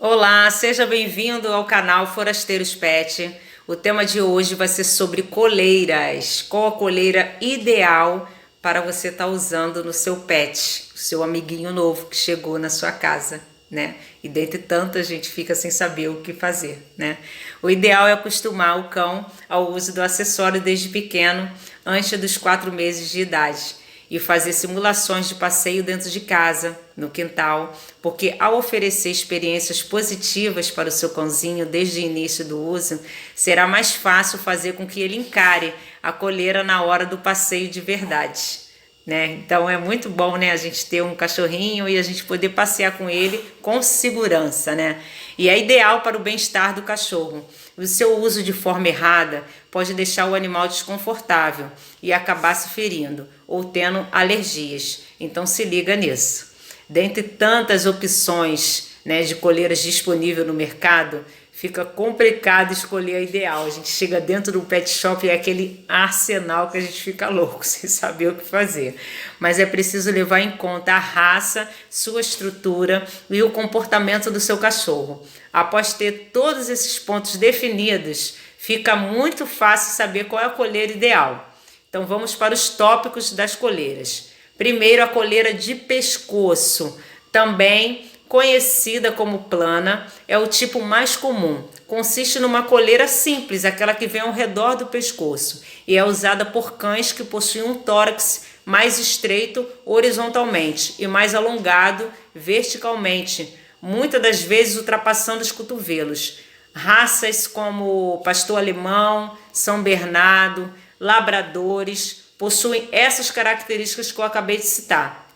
Olá, seja bem-vindo ao canal Forasteiros Pet. O tema de hoje vai ser sobre coleiras. Qual a coleira ideal para você estar usando no seu pet, o seu amiguinho novo que chegou na sua casa, né? E dentre tantas, a gente fica sem saber o que fazer, né? O ideal é acostumar o cão ao uso do acessório desde pequeno, antes dos 4 meses de idade, e fazer simulações de passeio dentro de casa, no quintal, porque ao oferecer experiências positivas para o seu cãozinho desde o início do uso, será mais fácil fazer com que ele encare a coleira na hora do passeio de verdade, né? Então é muito bom, né, a gente ter um cachorrinho e a gente poder passear com ele com segurança, né? E é ideal para o bem-estar do cachorro. O seu uso de forma errada pode deixar o animal desconfortável e acabar se ferindo ou tendo alergias. Então se liga nisso. Dentre tantas opções, né, de coleiras disponíveis no mercado, fica complicado escolher a ideal. A gente chega dentro do pet shop e é aquele arsenal que a gente fica louco, sem saber o que fazer. Mas é preciso levar em conta a raça, sua estrutura e o comportamento do seu cachorro. Após ter todos esses pontos definidos, fica muito fácil saber qual é a coleira ideal. Então vamos para os tópicos das coleiras. Primeiro, a coleira de pescoço, também conhecida como plana, é o tipo mais comum. Consiste numa coleira simples, aquela que vem ao redor do pescoço, e é usada por cães que possuem um tórax mais estreito horizontalmente e mais alongado verticalmente, muitas das vezes ultrapassando os cotovelos. Raças como pastor alemão, São Bernardo, labradores possuem essas características que eu acabei de citar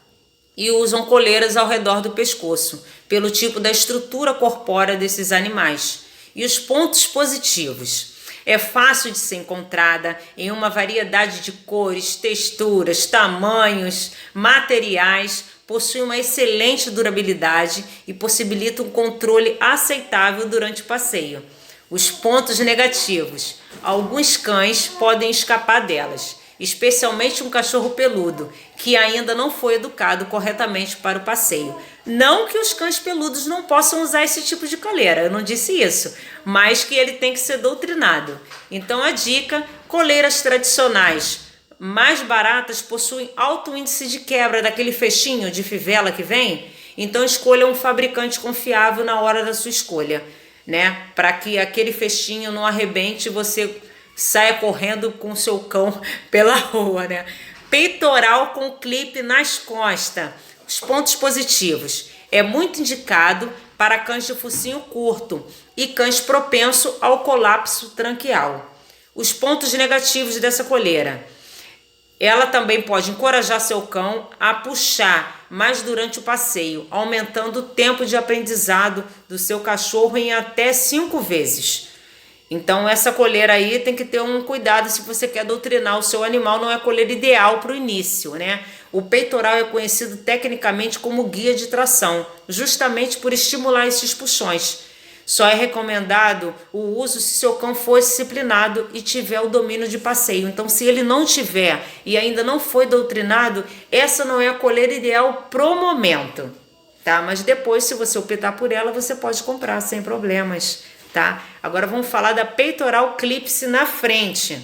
e usam coleiras ao redor do pescoço, pelo tipo da estrutura corpórea desses animais. E os pontos positivos: é fácil de ser encontrada em uma variedade de cores, texturas, tamanhos, materiais, possui uma excelente durabilidade e possibilita um controle aceitável durante o passeio. Os pontos negativos: alguns cães podem escapar delas, especialmente um cachorro peludo, que ainda não foi educado corretamente para o passeio. Não que os cães peludos não possam usar esse tipo de coleira, eu não disse isso, mas que ele tem que ser doutrinado. Então a dica: coleiras tradicionais mais baratas possuem alto índice de quebra daquele fechinho de fivela que vem, então escolha um fabricante confiável na hora da sua escolha, né? Para que aquele fechinho não arrebente e você saia correndo com o seu cão pela rua, né? Peitoral com clipe nas costas. Os pontos positivos: é muito indicado para cães de focinho curto e cães propensos ao colapso tranquial. Os pontos negativos dessa coleira: ela também pode encorajar seu cão a puxar mais durante o passeio, aumentando o tempo de aprendizado do seu cachorro em até 5 vezes. Então essa coleira aí tem que ter um cuidado se você quer doutrinar o seu animal, não é a coleira ideal para o início, né? O peitoral é conhecido tecnicamente como guia de tração, justamente por estimular esses puxões. Só é recomendado o uso se seu cão for disciplinado e tiver o domínio de passeio. Então, se ele não tiver e ainda não foi doutrinado, essa não é a coleira ideal pro momento, tá? Mas depois, se você optar por ela, você pode comprar sem problemas, tá? Agora vamos falar da peitoral clipe na frente.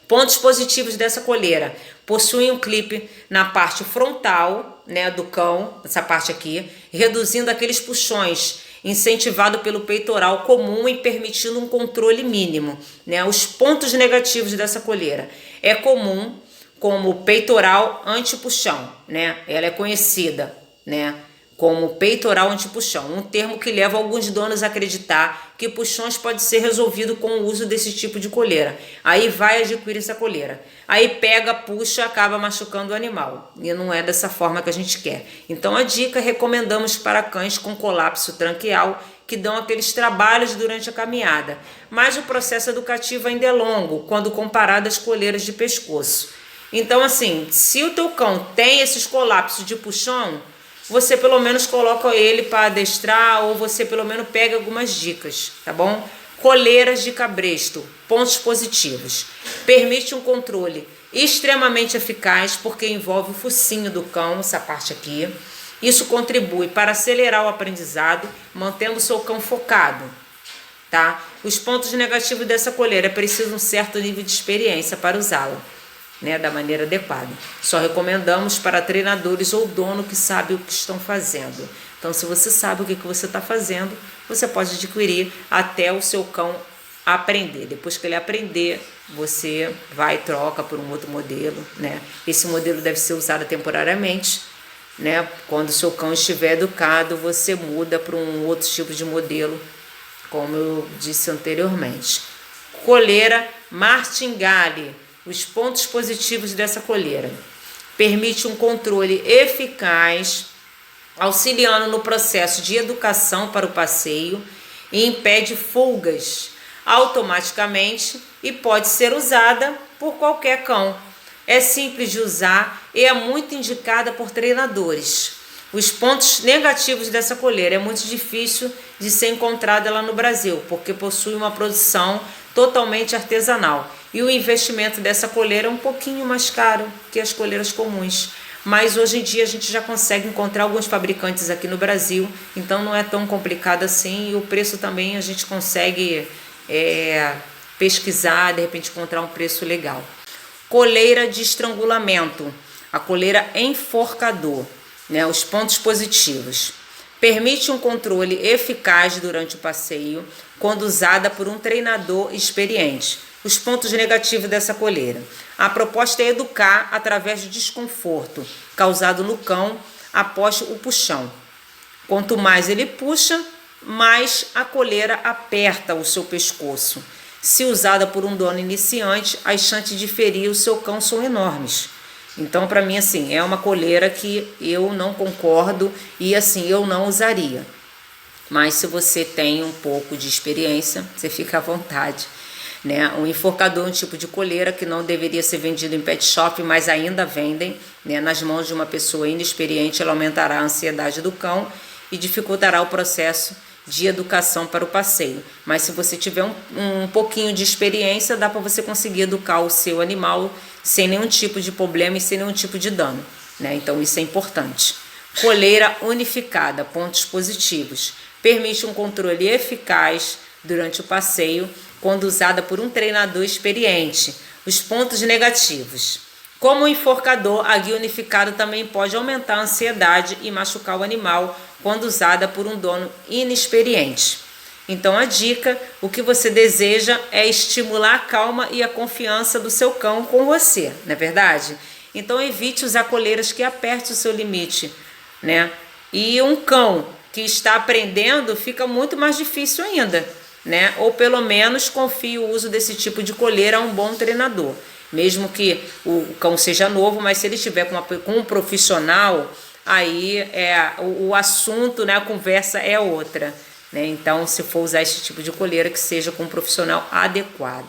Pontos positivos dessa coleira: possui um clipe na parte frontal, né, do cão, essa parte aqui, reduzindo aqueles puxões, incentivado pelo peitoral comum e permitindo um controle mínimo, né? Os pontos negativos dessa coleira: é comum como peitoral anti-puxão, né? Ela é conhecida, né, como peitoral anti-puxão, um termo que leva alguns donos a acreditar que puxões pode ser resolvido com o uso desse tipo de coleira. Aí vai adquirir essa coleira. Aí pega, puxa, acaba machucando o animal. E não é dessa forma que a gente quer. Então a dica: recomendamos para cães com colapso tranquial, que dão aqueles trabalhos durante a caminhada. Mas o processo educativo ainda é longo, quando comparado às coleiras de pescoço. Então assim, se o teu cão tem esses colapsos de puxão, você pelo menos coloca ele para adestrar, ou você pelo menos pega algumas dicas, tá bom? Coleiras de cabresto, pontos positivos: permite um controle extremamente eficaz porque envolve o focinho do cão, essa parte aqui, Isso contribui para acelerar o aprendizado, mantendo o seu cão focado, tá? Os pontos negativos dessa coleira: é preciso um certo nível de experiência para usá-la, né, da maneira adequada. Só recomendamos para treinadores ou dono que sabe o que estão fazendo. Então, se você sabe o que você está fazendo, você pode adquirir até o seu cão aprender. Depois que ele aprender, você vai e troca por um outro modelo, né? Esse modelo deve ser usado temporariamente, né? Quando o seu cão estiver educado, você muda para um outro tipo de modelo, como eu disse anteriormente. Coleira martingale. Os pontos positivos dessa coleira: permite um controle eficaz, auxiliando no processo de educação para o passeio, e impede fugas automaticamente e pode ser usada por qualquer cão. É simples de usar e é muito indicada por treinadores. Os pontos negativos dessa coleira: é muito difícil de ser encontrada lá no Brasil, porque possui uma produção totalmente artesanal. E o investimento dessa coleira é um pouquinho mais caro que as coleiras comuns. Mas hoje em dia a gente já consegue encontrar alguns fabricantes aqui no Brasil, então não é tão complicado assim. E o preço também a gente consegue pesquisar, de repente encontrar um preço legal. Coleira de estrangulamento, a coleira enforcador, né? Os pontos positivos: permite um controle eficaz durante o passeio, quando usada por um treinador experiente. Os pontos negativos dessa coleira: a proposta é educar através de desconforto causado no cão após o puxão. Quanto mais ele puxa, mais a coleira aperta o seu pescoço. Se usada por um dono iniciante, as chances de ferir o seu cão são enormes. Então, para mim, assim, é uma coleira que eu não concordo e, assim, eu não usaria. Mas se você tem um pouco de experiência, você fica à vontade, né? O enforcador é um tipo de coleira que não deveria ser vendido em pet shop, mas ainda vendem, né? Nas mãos de uma pessoa inexperiente, ela aumentará a ansiedade do cão e dificultará o processo de educação para o passeio. Mas se você tiver um pouquinho de experiência, dá para você conseguir educar o seu animal sem nenhum tipo de problema e sem nenhum tipo de dano, né? Então isso é importante. Coleira unificada, pontos positivos: permite um controle eficaz durante o passeio, quando usada por um treinador experiente. Os pontos negativos: como o enforcador, a guia unificada também pode aumentar a ansiedade e machucar o animal quando usada por um dono inexperiente. Então a dica: o que você deseja é estimular a calma e a confiança do seu cão com você, não é verdade? Então evite usar coleiras que apertem o seu limite, né? E um cão que está aprendendo fica muito mais difícil ainda, né? Ou pelo menos confie o uso desse tipo de coleira a um bom treinador. Mesmo que o cão seja novo, mas se ele estiver com um profissional, aí o assunto, né, a conversa é outra, né? Então, se for usar esse tipo de coleira, que seja com um profissional adequado.